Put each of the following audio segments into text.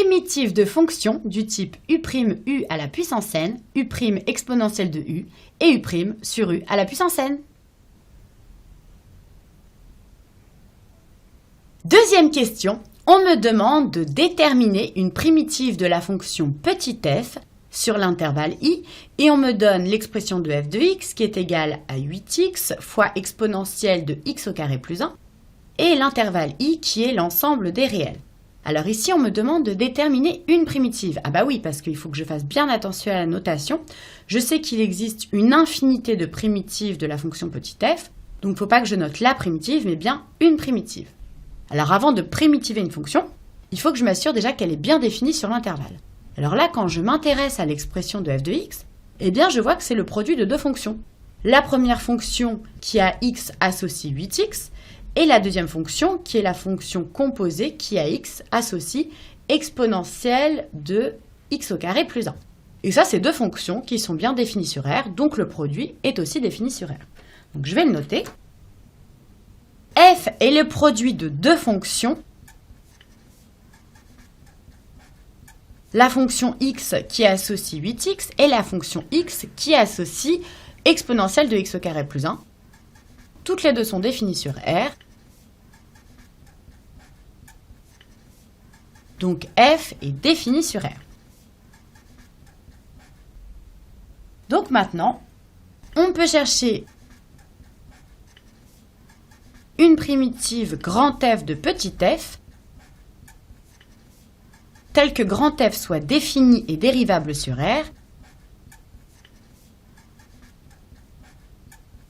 primitive de fonction du type u' à la puissance n, u' exponentielle de u et u' sur u à la puissance n. Deuxième question, on me demande de déterminer une primitive de la fonction petit f sur l'intervalle i et on me donne l'expression de f de x qui est égale à 8x fois exponentielle de x au carré plus 1 et l'intervalle i qui est l'ensemble des réels. Alors ici, on me demande de déterminer une primitive. Ah bah oui, parce qu'il faut que je fasse bien attention à la notation. Je sais qu'il existe une infinité de primitives de la fonction petit f, donc il ne faut pas que je note la primitive, mais bien une primitive. Alors avant de primitiver une fonction, il faut que je m'assure déjà qu'elle est bien définie sur l'intervalle. Alors là, quand je m'intéresse à l'expression de f de x, eh bien je vois que c'est le produit de deux fonctions. La première fonction qui a x associe 8x, et la deuxième fonction, qui est la fonction composée, qui a x associe exponentielle de x au carré plus 1. Et ça, c'est deux fonctions qui sont bien définies sur R, donc le produit est aussi défini sur R. Donc je vais le noter. F est le produit de deux fonctions. La fonction x qui associe 8x et la fonction x qui associe exponentielle de x au carré plus 1. Toutes les deux sont définies sur R. Donc f est défini sur R. Donc maintenant, on peut chercher une primitive grand F de petit f, telle que grand F soit défini et dérivable sur R,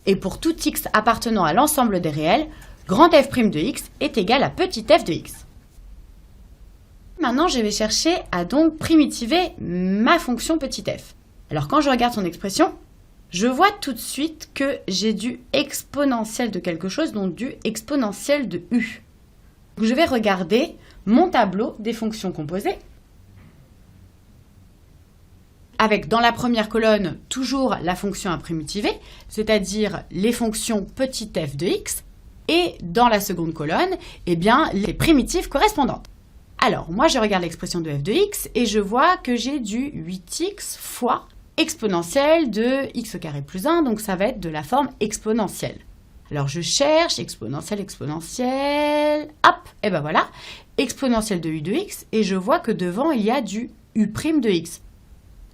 et pour tout x appartenant à l'ensemble des réels, grand f' de x est égal à petit f de x. Maintenant, je vais chercher à donc primitiver ma fonction petit f. Alors quand je regarde son expression, je vois tout de suite que j'ai du exponentiel de quelque chose, donc du exponentiel de u. Donc, je vais regarder mon tableau des fonctions composées, avec dans la première colonne toujours la fonction à primitiver, c'est-à-dire les fonctions petit f de x, et dans la seconde colonne, eh bien, les primitives correspondantes. Alors, moi je regarde l'expression de f de x et je vois que j'ai du 8x fois exponentielle de x au carré plus 1, donc ça va être de la forme exponentielle. Alors je cherche exponentielle, hop, et ben voilà, exponentielle de u de x, et je vois que devant il y a du u' de x.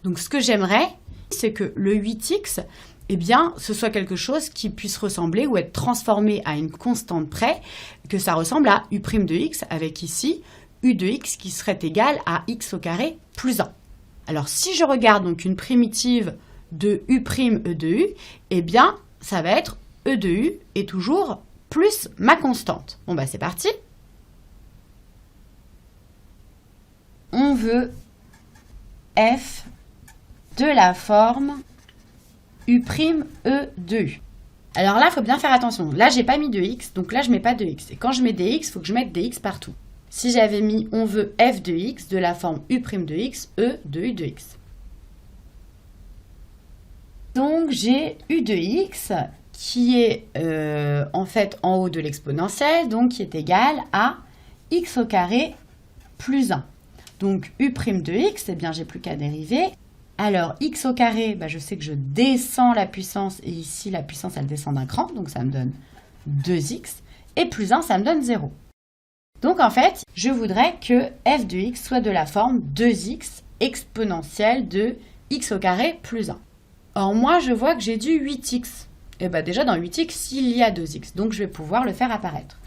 Donc ce que j'aimerais, c'est que le 8x, eh bien, ce soit quelque chose qui puisse ressembler ou être transformé à une constante près, que ça ressemble à u' de x, avec ici u de x qui serait égal à x au carré plus 1. Alors si je regarde donc une primitive de u' e de u, eh bien, ça va être e de u et toujours plus ma constante. Bon bah c'est parti. On veut f de la forme u' e de u. Alors là, il faut bien faire attention. Là, j'ai pas mis de x, donc là, je mets pas de x. Et quand je mets des x, il faut que je mette des x partout. Si j'avais mis on veut f de x de la forme u' de x, e de u de x. Donc j'ai u de x qui est en fait en haut de l'exponentielle, donc qui est égal à x au carré plus 1. Donc u' de x, eh bien j'ai plus qu'à dériver. Alors x au carré, bah, je sais que je descends la puissance et ici la puissance elle descend d'un cran, donc ça me donne 2x. Et plus 1, ça me donne 0. Donc en fait, je voudrais que f de x soit de la forme 2x exponentielle de x au carré plus 1. Or moi, je vois que j'ai du 8x. Et bien déjà dans 8x, il y a 2x, donc je vais pouvoir le faire apparaître.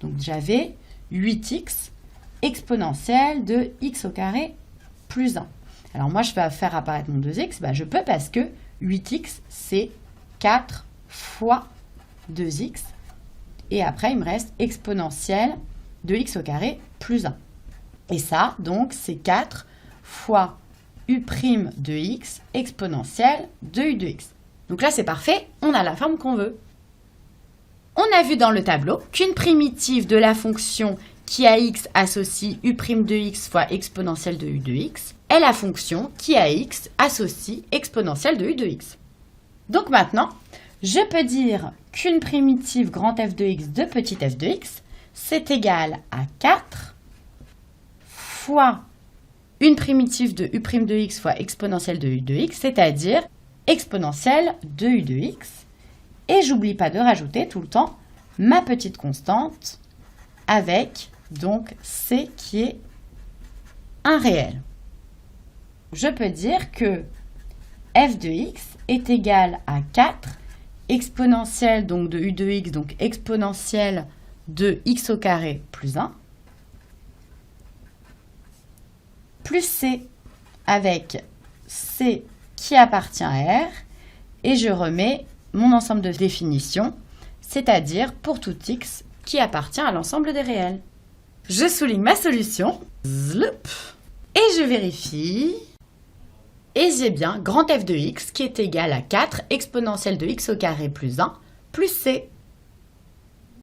Donc j'avais 8x exponentielle de x au carré plus 1. Alors moi, je vais faire apparaître mon 2x, ben je peux parce que 8x, c'est 4 fois 2x. Et après, il me reste exponentielle de x au carré plus 1. Et ça, donc, c'est 4 fois u' de x exponentielle de u de x. Donc là, c'est parfait, on a la forme qu'on veut. On a vu dans le tableau qu'une primitive de la fonction qui a x associe u' de x fois exponentielle de u de x est la fonction qui a x associe exponentielle de u de x. Donc maintenant, je peux dire qu'une primitive grand f de x de petit f de x, c'est égal à 4 fois une primitive de u' de x fois exponentielle de u de x, c'est-à-dire exponentielle de u de x. Et j'oublie pas de rajouter tout le temps ma petite constante avec donc c qui est un réel. Je peux dire que f de x est égal à 4 exponentielle donc de u de x, donc exponentielle de x au carré plus 1, plus c avec c qui appartient à R, et je remets mon ensemble de définitions, c'est-à-dire pour tout x qui appartient à l'ensemble des réels. Je souligne ma solution, et je vérifie, et j'ai bien grand f de x qui est égal à 4 exponentielle de x au carré plus 1 plus c.